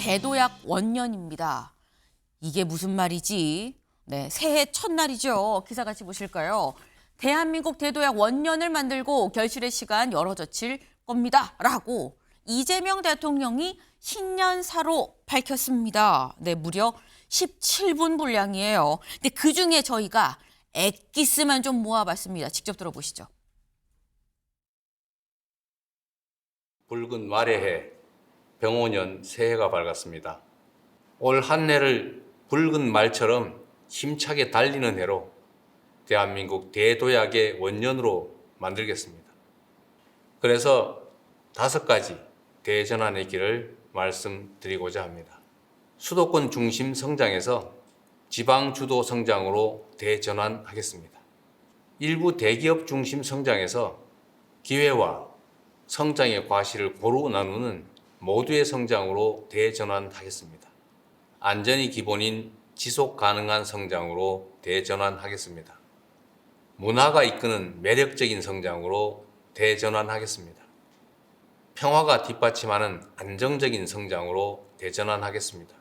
대도약 원년입니다. 이게 무슨 말이지? 네, 새해 첫날이죠. 기사 같이 보실까요? 대한민국 대도약 원년을 만들고 결실의 시간 열어젖힐 겁니다. 라고 이재명 대통령이 신년사로 밝혔습니다. 네, 무려 17분 분량이에요. 근데 그중에 저희가 엑기스만 좀 모아봤습니다. 직접 들어보시죠. 붉은 말의 해, 병오년 새해가 밝았습니다. 올 한 해를 붉은 말처럼 힘차게 달리는 해로 대한민국 대도약의 원년으로 만들겠습니다. 그래서 5가지 대전환의 길을 말씀드리고자 합니다. 수도권 중심 성장에서 지방 주도 성장으로 대전환하겠습니다. 일부 대기업 중심 성장에서 기회와 성장의 과실을 고루 나누는 모두의 성장으로 대전환하겠습니다. 안전이 기본인 지속 가능한 성장으로 대전환하겠습니다. 문화가 이끄는 매력적인 성장으로 대전환하겠습니다. 평화가 뒷받침하는 안정적인 성장으로 대전환하겠습니다.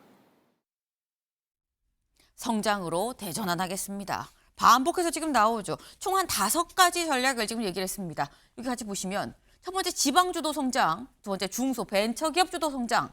성장으로 대전환하겠습니다. 반복해서 지금 나오죠. 총 한 5가지 전략을 지금 얘기를 했습니다. 여기 같이 보시면 첫 번째 지방주도 성장, 두 번째 중소 벤처기업 주도 성장,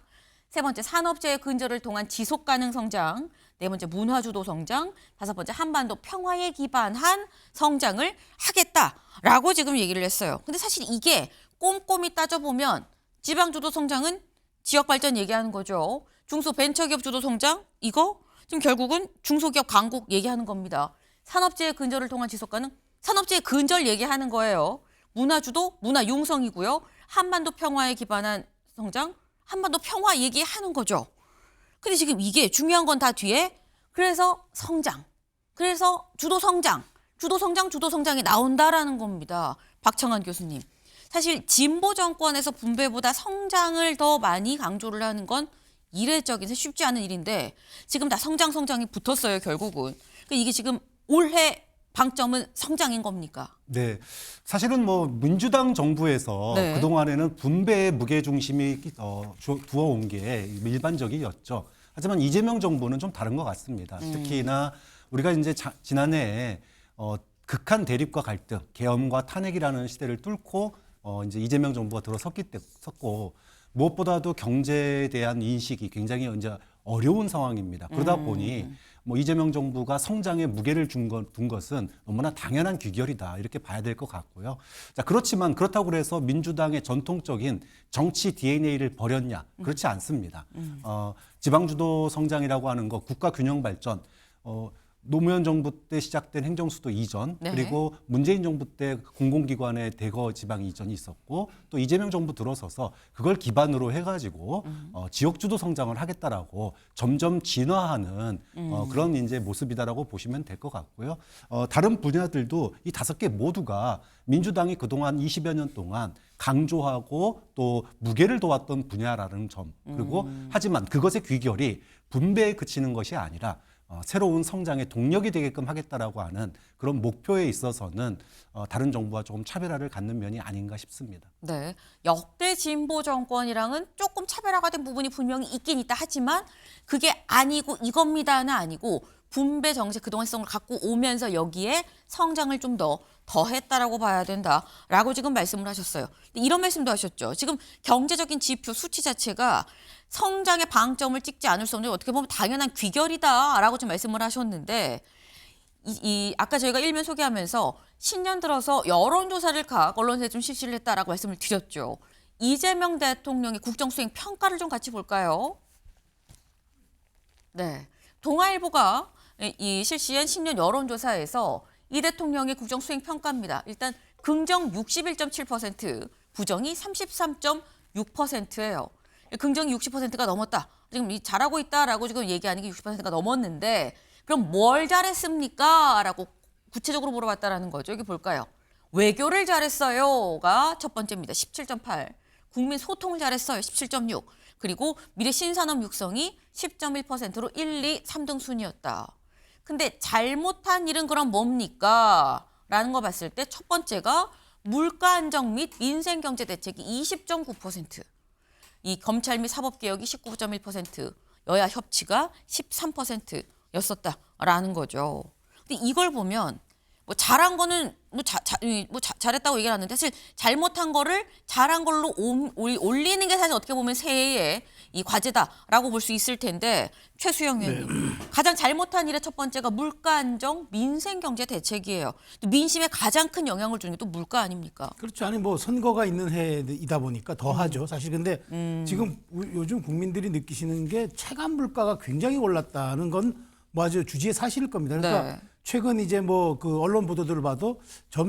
세 번째 산업재해 근절을 통한 지속가능 성장, 네 번째 문화주도 성장, 5번째 한반도 평화에 기반한 성장을 하겠다라고 지금 얘기를 했어요. 근데 사실 이게 꼼꼼히 따져보면 지방주도 성장은 지역발전 얘기하는 거죠. 중소 벤처기업 주도 성장, 이거 지금 결국은 중소기업 강국 얘기하는 겁니다. 산업재해 근절을 통한 지속가능, 산업재해 근절 얘기하는 거예요. 문화주도, 문화융성이고요. 한반도 평화에 기반한 성장, 한반도 평화 얘기하는 거죠. 근데 지금 이게 중요한 건 다 뒤에 그래서 성장, 그래서 주도 성장이 나온다라는 겁니다. 박청환 교수님. 사실 진보 정권에서 분배보다 성장을 더 많이 강조를 하는 건 이례적인 쉽지 않은 일인데 지금 다 성장이 붙었어요, 결국은. 이게 지금 올해 방점은 성장인 겁니까? 네, 사실은 뭐 민주당 정부에서 네. 그동안에는 분배의 무게중심이 두어온 게 일반적이었죠. 하지만 이재명 정부는 좀 다른 것 같습니다. 특히나 우리가 이제 지난해에 극한 대립과 갈등, 계엄과 탄핵이라는 시대를 뚫고 이제 이재명 정부가 들어섰고 무엇보다도 경제에 대한 인식이 굉장히 이제 어려운 상황입니다. 그러다 보니 뭐 이재명 정부가 성장에 무게를 둔 것은 너무나 당연한 귀결이다 이렇게 봐야 될 것 같고요. 자, 그렇지만 그렇다고 해서 민주당의 전통적인 정치 DNA를 버렸냐? 그렇지 않습니다. 지방주도 성장이라고 하는 거, 국가 균형 발전, 노무현 정부 때 시작된 행정수도 이전, 네. 그리고 문재인 정부 때 공공기관의 대거 지방 이전이 있었고 또 이재명 정부 들어서서 그걸 기반으로 해가지고 지역주도 성장을 하겠다라고 점점 진화하는 그런 이제 모습이다라고 보시면 될 것 같고요. 다른 분야들도 이 5개 모두가 민주당이 그동안 20여 년 동안 강조하고 또 무게를 둬왔던 분야라는 점, 그리고 하지만 그것의 귀결이 분배에 그치는 것이 아니라 새로운 성장의 동력이 되게끔 하겠다라고 하는 그런 목표에 있어서는 다른 정부와 조금 차별화를 갖는 면이 아닌가 싶습니다. 네, 역대 진보 정권이랑은 조금 차별화가 된 부분이 분명히 있긴 있다 하지만 그게 아니고 이겁니다는 아니고 분배 정책 그동안성을 갖고 오면서 여기에 성장을 좀 더했다라고 봐야 된다라고 지금 말씀을 하셨어요. 이런 말씀도 하셨죠. 지금 경제적인 지표 수치 자체가 성장의 방점을 찍지 않을 수 없는 어떻게 보면 당연한 귀결이다라고 좀 말씀을 하셨는데 아까 저희가 일면 소개하면서 신년 들어서 여론조사를 각 언론사에 좀 실시를 했다라고 말씀을 드렸죠. 이재명 대통령의 국정수행 평가를 좀 같이 볼까요? 네, 동아일보가 이 실시한 신년 여론조사에서 이 대통령의 국정수행 평가입니다. 일단 긍정 61.7%, 부정이 33.6%예요. 긍정이 60%가 넘었다. 지금 잘하고 있다라고 지금 얘기하는 게 60%가 넘었는데 그럼 뭘 잘했습니까? 라고 구체적으로 물어봤다라는 거죠. 여기 볼까요? 외교를 잘했어요가 첫 번째입니다. 17.8. 국민 소통을 잘했어요. 17.6. 그리고 미래 신산업 육성이 10.1%로 1, 2, 3등 순이었다. 근데 잘못한 일은 그럼 뭡니까? 라는 거 봤을 때 첫 번째가 물가 안정 및 민생 경제 대책이 20.9%. 이 검찰 및 사법개혁이 19.1%, 여야 협치가 13%였었다라는 거죠. 근데 이걸 보면 뭐 잘한 거는 잘했다고 얘기를 하는데 사실 잘못한 거를 잘한 걸로 올리는 게 사실 어떻게 보면 새해의 이 과제다라고 볼 수 있을 텐데 최수영 의원님 가장 잘못한 일의 첫 번째가 물가 안정, 민생 경제 대책이에요. 또 민심에 가장 큰 영향을 주는 게 또 물가 아닙니까? 그렇죠. 아니 뭐 선거가 있는 해이다 보니까 더 하죠. 사실 근데 지금 요즘 국민들이 느끼시는 게 체감 물가가 굉장히 올랐다는 건 뭐 아주 주지의 사실일 겁니다. 그러니까 네. 최근 이제 뭐 그 언론 보도들을 봐도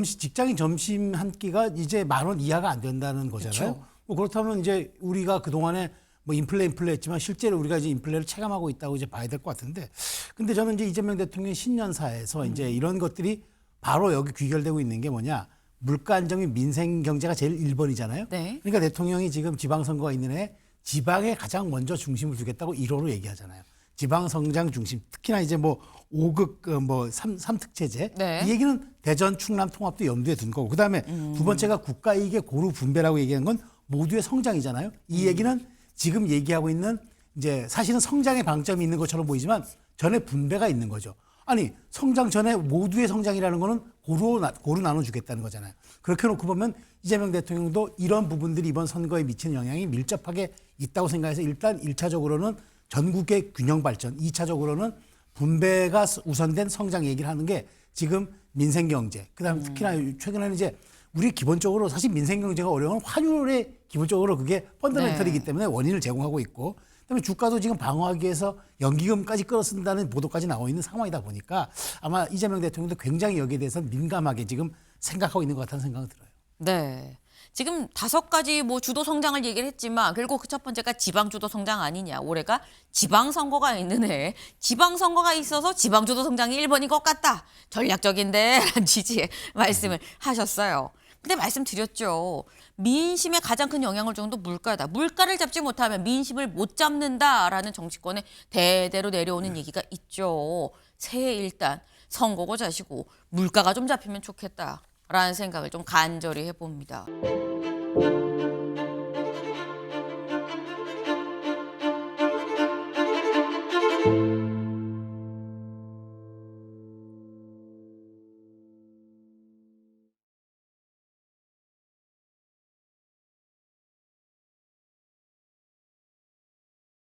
직장인 점심 한 끼가 이제 10,000원 이하가 안 된다는 거잖아요. 그렇죠. 뭐 그렇다면 이제 우리가 그동안에 뭐 인플레 했지만 실제로 우리가 이제 인플레를 체감하고 있다고 이제 봐야 될 것 같은데, 근데 저는 이제 이재명 대통령 신년사에서 이제 이런 것들이 바로 여기 귀결되고 있는 게 뭐냐, 물가 안정 및 민생 경제가 제일 1번이잖아요. 네. 그러니까 대통령이 지금 지방선거가 있는 해 지방에 가장 먼저 중심을 두겠다고 1호로 얘기하잖아요. 지방 성장 중심, 특히나 이제 뭐 5극 뭐 3특체제, 네. 이 얘기는 대전 충남 통합도 염두에 둔 거고, 그다음에 두 번째가 국가 이익의 고루 분배라고 얘기한 건 모두의 성장이잖아요. 이 얘기는 지금 얘기하고 있는 이제 사실은 성장의 방점이 있는 것처럼 보이지만 전에 분배가 있는 거죠. 아니 성장 전에 모두의 성장이라는 거는 고루 나눠주겠다는 거잖아요. 그렇게 놓고 보면 이재명 대통령도 이런 부분들이 이번 선거에 미치는 영향이 밀접하게 있다고 생각해서 일단 1차적으로는 전국의 균형 발전, 2차적으로는 분배가 우선된 성장 얘기를 하는 게 지금 민생 경제, 그다음 특히나 최근에는 이제 우리 기본적으로 사실 민생 경제가 어려운 환율에 기본적으로 그게 펀더멘털이기 때문에 원인을 제공하고 있고, 그다음에 주가도 지금 방어하기 위해서 연기금까지 끌어쓴다는 보도까지 나오고 있는 상황이다 보니까 아마 이재명 대통령도 굉장히 여기에 대해서 민감하게 지금 생각하고 있는 것 같다는 생각이 들어요. 네. 지금 5가지 뭐 주도 성장을 얘기를 했지만 결국 그 첫 번째가 지방 주도 성장 아니냐. 올해가 지방 선거가 있는 해. 지방 선거가 있어서 지방 주도 성장이 1번인 것 같다. 전략적인데 라는 취지의 말씀을 하셨어요. 근데 말씀드렸죠. 민심에 가장 큰 영향을 주는 건 물가다. 물가를 잡지 못하면 민심을 못 잡는다라는 정치권에 대대로 내려오는 얘기가 있죠. 새해 일단 선거고 자시고 물가가 좀 잡히면 좋겠다라는 생각을 좀 간절히 해봅니다.